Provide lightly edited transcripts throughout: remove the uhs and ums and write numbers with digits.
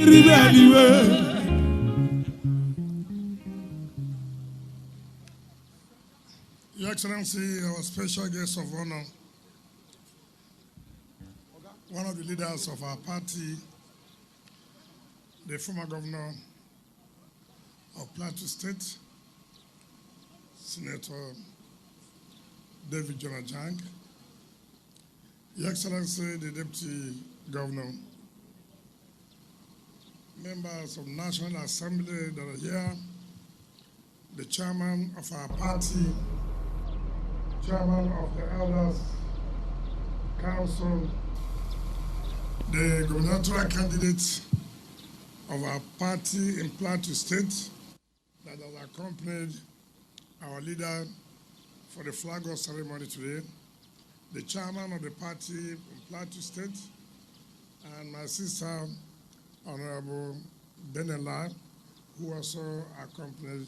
Your Excellency, our special guest of honor, one of the leaders of our party, the former governor of Plateau State, Senator David Jonah-Jang, Your Excellency, the Deputy Governor, members of National Assembly that are here, the chairman of our party, chairman of the Elders Council, the gubernatorial candidate of our party in Plateau State that has accompanied our leader for the flag off ceremony today, the chairman of the party in Plateau State, and my sister, Honorable Benela, who also accompanied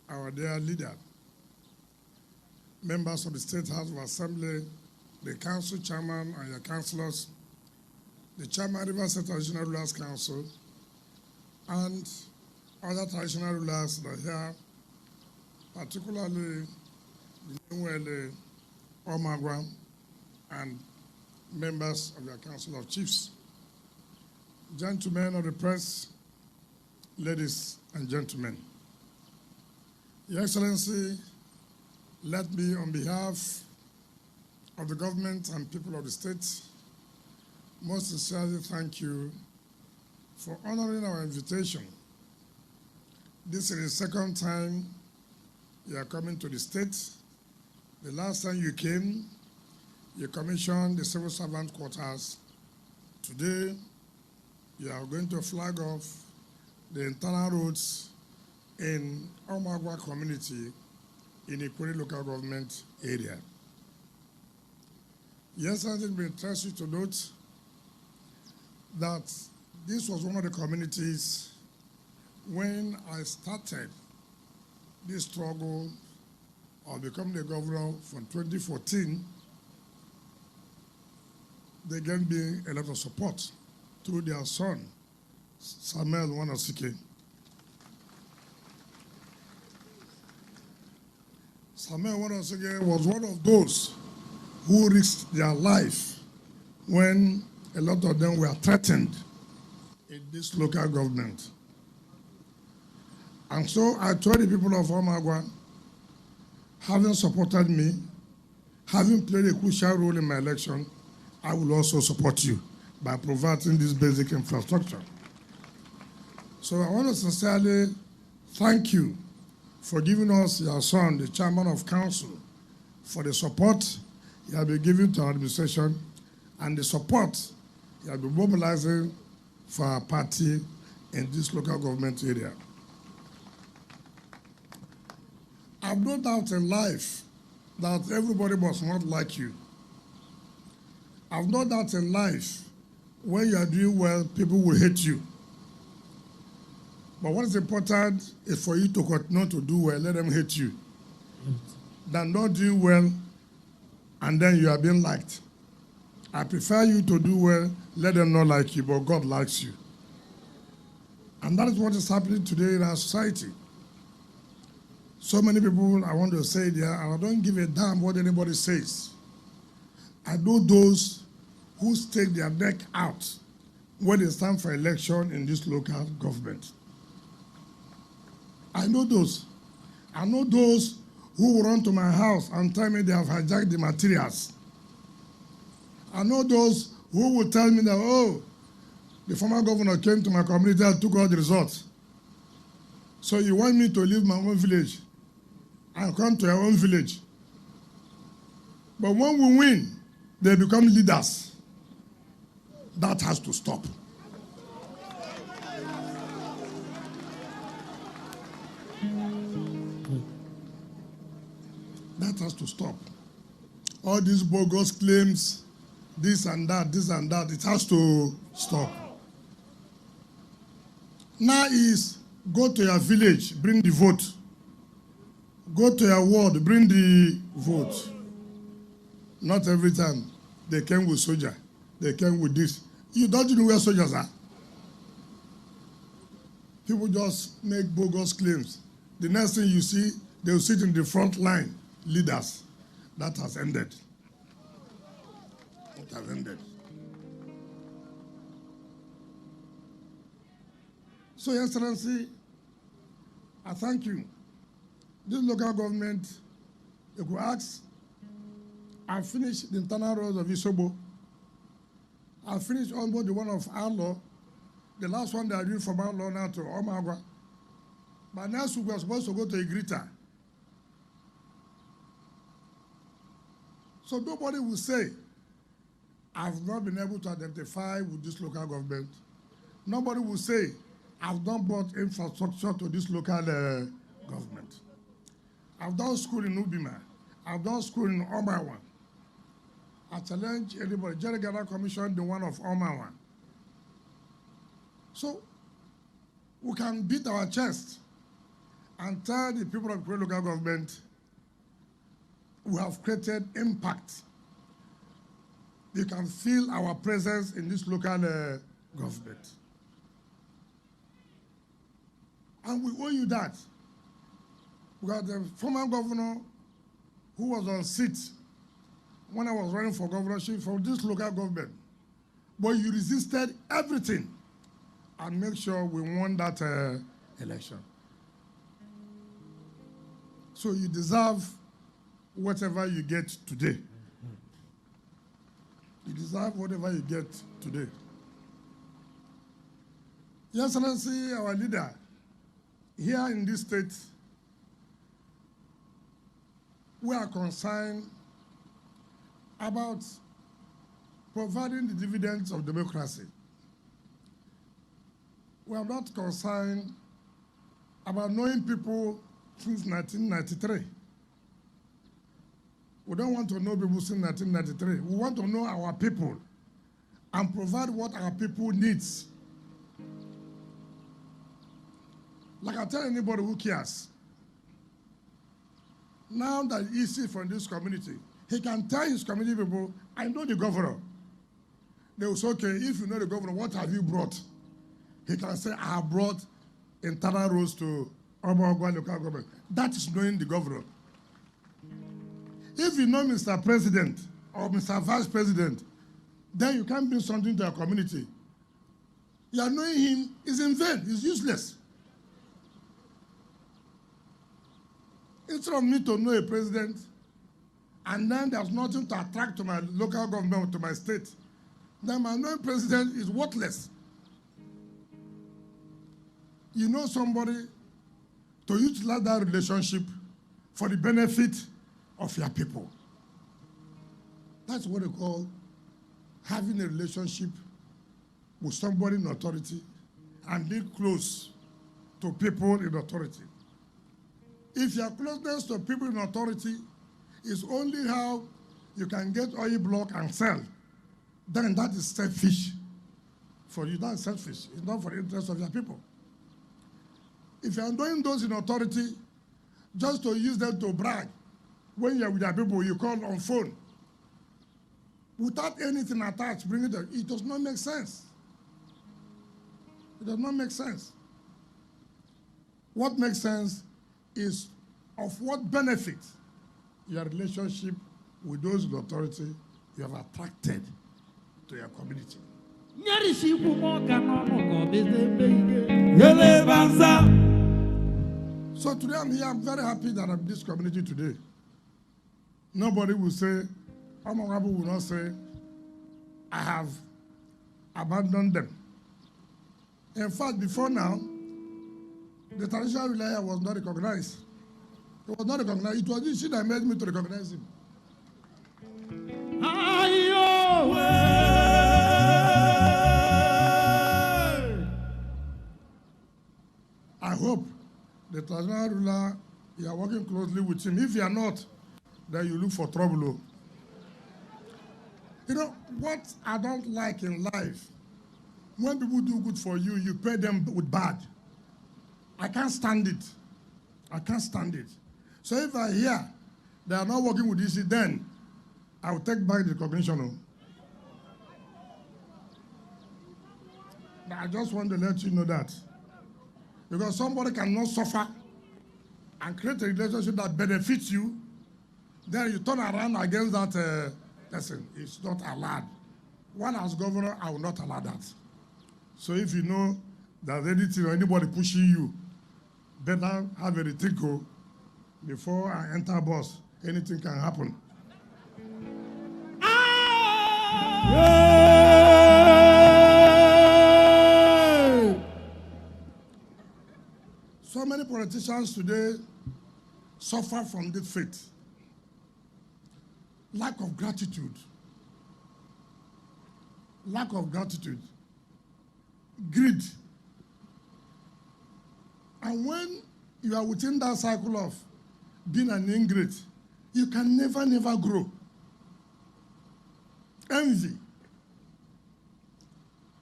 our dear leader. Members of the State House of Assembly, the council chairman and your councillors, the chairman of the River State Traditional Rulers Council, and other traditional rulers that are here, particularly the Nwele, Omagwa, and members of your Council of Chiefs. Gentlemen of the press, ladies and gentlemen, Your Excellency, let me, on behalf of the government and people of the state, most sincerely thank you for honoring our invitation. This is the second time you are coming to the state. The last time you came, you commissioned the civil servant quarters. Today, you are going to flag off the internal roads in Omagwa community in Ikwere local government area. Yes, I think it will interest you to note that this was one of the communities when I started this struggle of becoming the governor from 2014. They gave me a lot of support through their son, Samuel Wanosike. Samuel Wanosike was one of those who risked their life when a lot of them were threatened in this local government. And so I told the people of Omagwa, having supported me, having played a crucial role in my election, I will also support you by providing this basic infrastructure. So I want to sincerely thank you for giving us your son, the chairman of council, for the support you have been giving to our administration and the support you have been mobilizing for our party in this local government area. I have no doubt in life that everybody must not like you. I have no doubt in life when you are doing well, people will hate you. But what is important is for you to continue to do well, let them hate you, than not doing well and then you are being liked. I prefer you to do well, let them not like you, but God likes you. And that is what is happening today in our society. So many people, I want to say there, and I don't give a damn what anybody says. I know those who stake their neck out when it's time for election in this local government. I know those. I know those who will run to my house and tell me they have hijacked the materials. I know those who will tell me that, oh, the former governor came to my community and took all the results. So you want me to leave my own village and come to your own village. But when we win, they become leaders. That has to stop. That has to stop. All these bogus claims, this and that, it has to stop. Now is go to your village, bring the vote. Go to your ward, bring the vote. Not every time. They came with soldier. They came with this. You don't know where soldiers are. people just make bogus claims. The next thing you see, they will sit in the front line, leaders. That has ended. It has ended. So, Your Excellency, I thank you. This local government, you could ask, I finished the internal roads of Isobo. I finished almost the one of Arlo, the last one that I did from Arlo now to Omagwa. But next week we are supposed to go to Igrita. So nobody will say, I've not been able to identify with this local government. Nobody will say, I've not brought infrastructure to this local government. I've done school in Ubima. I've done school in Omawa. I challenge anybody. Jerry Gada commissioned the one of Omawa. So we can beat our chest and tell the people of the local government we have created impact. They can feel our presence in this local government. And we owe you that. Because the former governor who was on seat when I was running for governorship for this local government, but you resisted everything and make sure we won that election. So you deserve whatever you get today. You deserve whatever you get today. Your Excellency, our leader, here in this state, we are concerned about providing the dividends of democracy. We are not concerned about knowing people since 1993. We don't want to know people since 1993. We want to know our people and provide what our people needs. Like I tell anybody who cares, now that he's from this community, he can tell his community people, I know the governor. They will say, okay, if you know the governor, what have you brought? He can say, I have brought internal roads to Omagwa local government. That is knowing the governor. If you know Mr. President or Mr. Vice President, then you can't bring something to your community. You are knowing him is in vain, it's useless. Instead of me to know a president, and then there's nothing to attract to my local government, to my state, then my knowing president is worthless. You know somebody to utilize that relationship for the benefit of your people. That's what they call having a relationship with somebody in authority and being close to people in authority. If your closeness to people in authority is only how you can get oil block and sell, then that is selfish for you. That's selfish. It's not for the interest of your people. If you are doing those in authority just to use them to brag, when you're with your people, you call on phone, without anything attached, bring it up. It does not make sense. It does not make sense. What makes sense is of what benefit your relationship with those in authority you have attracted to your community. So today I'm here, I'm very happy that I'm in this community today. Nobody will say, Omagabu will not say, I have abandoned them. In fact, before now, the traditional ruler was not recognized. It was not recognized. It was this shit that made me to recognize him. I hope the traditional ruler, you are working closely with him. If you are not, then you look for trouble. You know, what I don't like in life, when people do good for you, you pay them with bad. I can't stand it. I can't stand it. So if I hear they are not working with this, then I will take back the recognition. But I just want to let you know that Because somebody cannot suffer and create a relationship that benefits you, then you turn around against that person. It's not allowed. One as governor, I will not allow that. So if you know that anything or anybody pushing you, better have a rethink before I enter bus. Anything can happen. So many politicians today suffer from this fate. Lack of gratitude. Lack of gratitude. Greed. And when you are within that cycle of being an ingrate, you can never grow. Envy.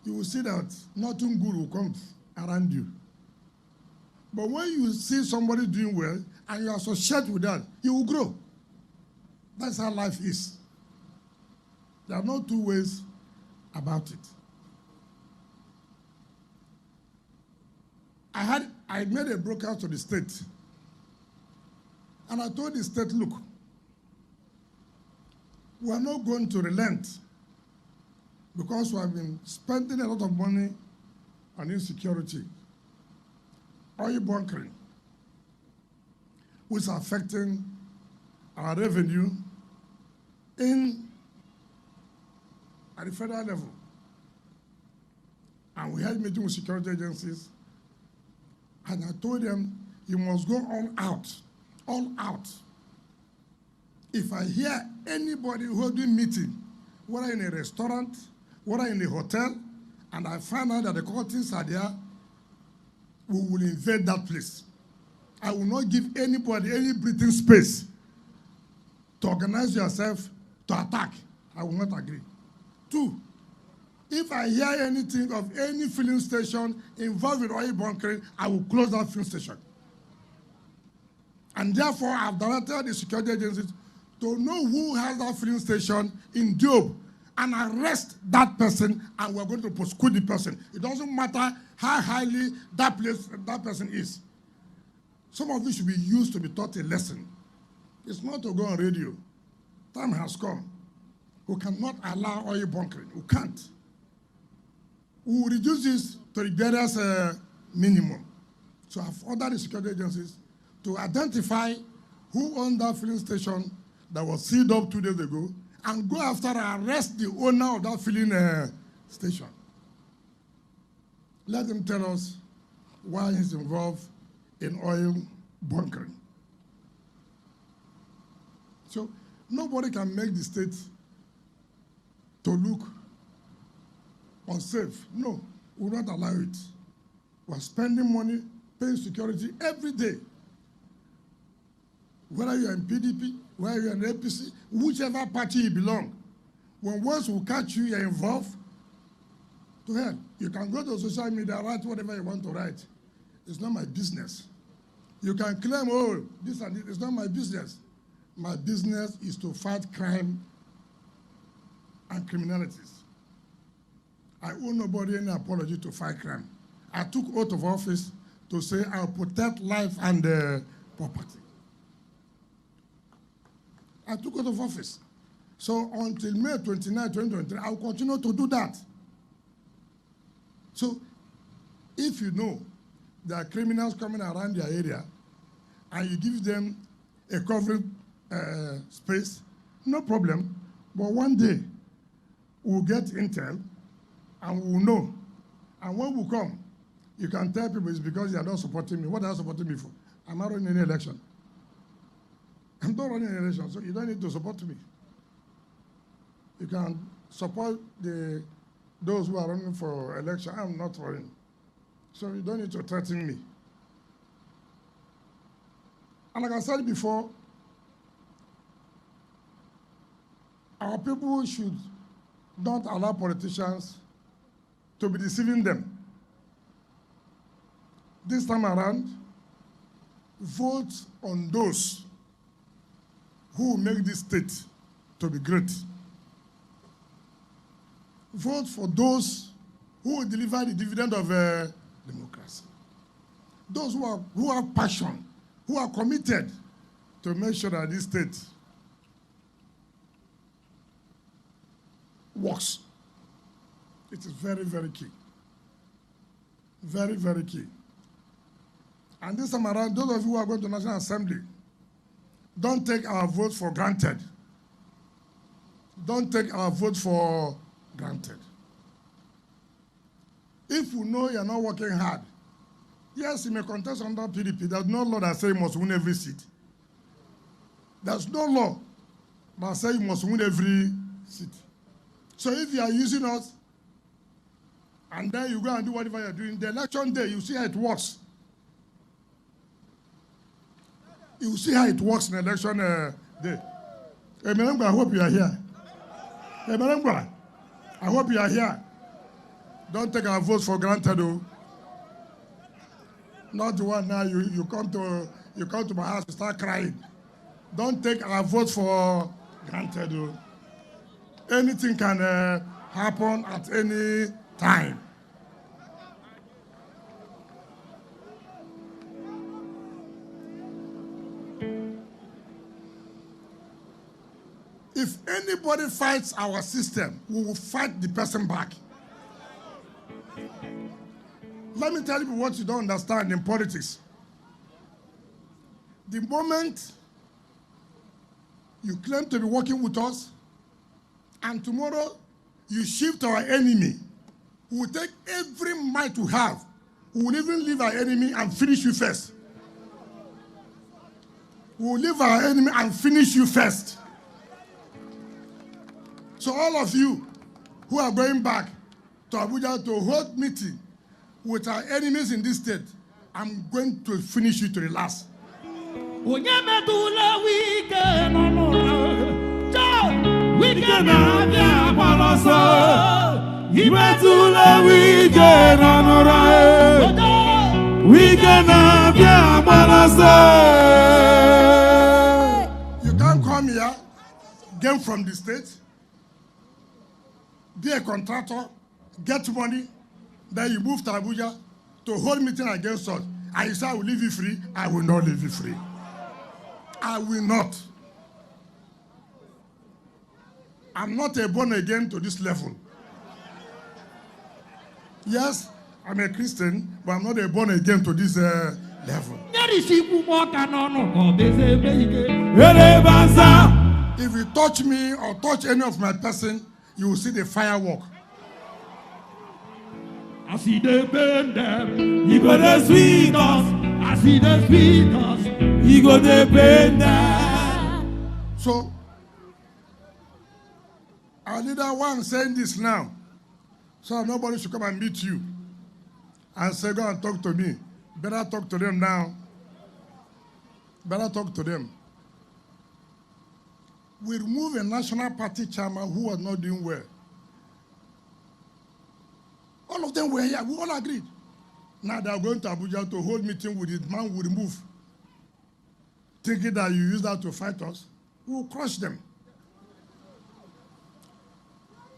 You will see that nothing good will come around you. But when you see somebody doing well and you associate with that, you will grow. That's how life is. There are no two ways about it. I made a broadcast to the state, and I told the state, look, we are not going to relent because we have been spending a lot of money on insecurity, oil bunkering, which is affecting our revenue at the federal level. And we had meeting with security agencies, and I told them, you must go all out. If I hear anybody holding meeting, whether in a restaurant, whether in a hotel, and I find out that the cultists are there, we will invade that place. I will not give anybody any breathing space to organize yourself to attack. I will not agree. 2, if I hear anything of any filling station involved with oil bunkering, I will close that filling station. And therefore, I've directed the security agencies to know who has that filling station in Job and arrest that person, and we're going to prosecute the person. It doesn't matter how highly that person is. Some of it should be used to be taught a lesson. It's not to go on radio. Time has come. We cannot allow oil bunkering. We can't. We will reduce this to the barest minimum. So I've ordered the security agencies to identify who owned that filling station that was sealed up 2 days ago and go after and arrest the owner of that filling station. Let them tell us why he's involved in oil bunkering. So nobody can make the state to look unsafe. No, we will not allow it. We're spending money, paying security every day. Whether you're in PDP, whether you're in APC, whichever party you belong, when once we catch you, you're involved, to hell. You can go to social media, write whatever you want to write. It's not my business. You can claim, oh, this and this. It's not my business. My business is to fight crime and criminalities. I owe nobody any apology to fight crime. I took oath of office to say I'll protect life and property. I took oath of office. So until May 29, 2023, I'll continue to do that. So if you know there are criminals coming around your area and you give them a covering space, no problem. But one day, we'll get intel and we'll know. And when we come, you can tell people it's because they are not supporting me. What are they supporting me for? I'm not running any election. I'm not running any election, so you don't need to support me. You can support those who are running for election. I'm not running. So you don't need to threaten me. And like I said before, our people should not allow politicians to be deceiving them. This time around, vote on those who will make this state to be great. Vote for those who will deliver the dividend of democracy. those who have passion, who are committed to make sure that this state works. It is very, very key. Very, very key. And this time around, those of you who are going to National Assembly, don't take our vote for granted. Don't take our vote for granted. If you know you're not working hard, yes, you may contest under PDP. There's no law that says you must win every seat. There's no law that says you must win every seat. So if you are using us, and then you go and do whatever you're doing, the election day, you see how it works. You see how it works in election day. Hey, Merengwa, I hope you are here. Hey, Merengwa, I hope you are here. Don't take our votes for granted, though. Not the one now you come to my house and start crying. Don't take our votes for granted, though. Anything can happen at any time. If anybody fights our system, we will fight the person back. Let me tell you what you don't understand in politics. The moment you claim to be working with us, and tomorrow you shift our enemy, we will take every might we have. We will even leave our enemy and finish you first. We will leave our enemy and finish you first. So all of you who are going back to Abuja to hold meeting with our enemies in this state, I'm going to finish you to the last. You can't come here, gain from the state, be a contractor, get money, then you move to Abuja to hold meeting against us. And you say, I will leave you free. I will not leave you free. I will not. I'm not a born again to this level. Yes, I'm a Christian, but I'm not a born again to this level. If you touch me or touch any of my person, you will see the firework. I see the burn them, he got the sweet us. I see the sweet us, he got the burn them. So, our leader one saying this now, so nobody should come and meet you and say, go and talk to me. Better talk to them now. Better talk to them. We remove a national party chairman who was not doing well. All of them were here. We all agreed. Now they are going to Abuja to hold meeting with it. Man will remove. Thinking that you use that to fight us. We will crush them.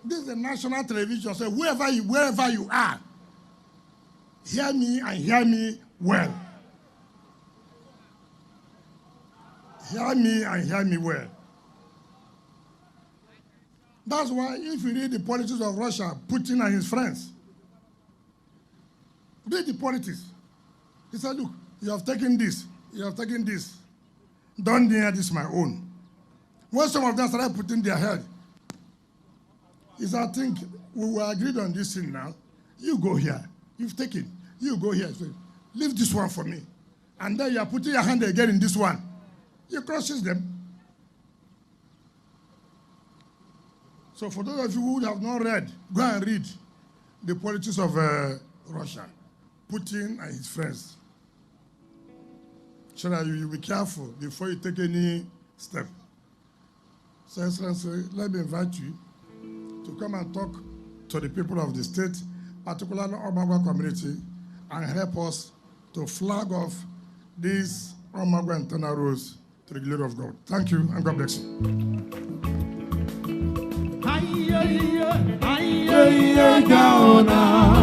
This is a national television. So wherever you are, hear me and hear me well. Hear me and hear me well. That's why if you read the politics of Russia, Putin and his friends, read the politics. He said, look, you have taken this, you have taken this. Don't deny this my own. When some of them started putting their head, he said, I think we were agreed on this thing now. You go here. You've taken. You go here. So leave this one for me. And then you are putting your hand again in this one. You crushes them. So for those of you who have not read, go and read the politics of Russia, Putin and his friends. So that you be careful before you take any step. So Excellency, let me invite you to come and talk to the people of the state, particularly Omagwa community, and help us to flag off these Omagwa internal rules to the glory of God. Thank you, and God bless you. Gaona.